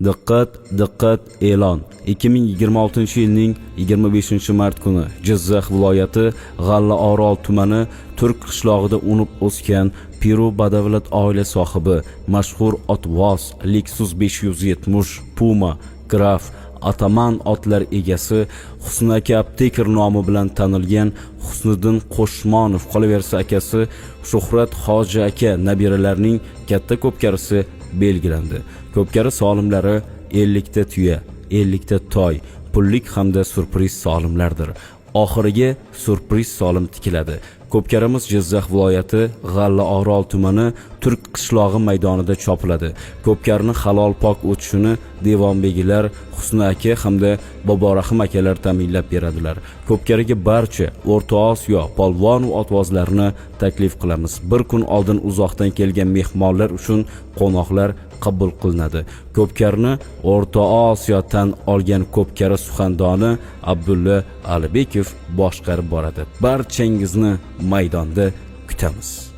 Diqqat, diqqat, e'lon. 2026-yilning 25-mart kuni Jizzax viloyati G'allaorol tumani Turk qishlog'ida unib o'sgan Piru Badavlat oila sohibi, mashhur otvoz Lexus 570 Puma Graf Ataman otlar egasi Husn aka Apteker nomi bilan tanilgan Husniddin Qo'shmonov, qolaversa akasi Shuhrat Hoji aka nabiralarining katta ko'pkarisi belgilandi. Ko'pkari solimlari 50 ta tuya, 50 ta toy, pullik hamda surpriz solimlardir. Oxiriga surpriz solim tikiladi. Ko'pkarimiz Jizzax viloyati G'allaorol tumani Turk qishlog'i maydonida chopiladi. Ko'pkarni halol pok o'tishini devonbegilar Husn aka hamda Boborahim akalar ta'minlab beradilar. Ko'pkariga barcha O'rta Osiyo polvon va otvozlarini taklif qilamiz. Bir kun oldin uzoqdan kelgan mehmonlar uchun qo'noqlar qabul qilinadi. Ko'pkarni O'rta Osiyo tan olgan ko'pkari suxandoni Abdulla Alibekov boshqarib boradi. Barchangizni maydonda kutamiz.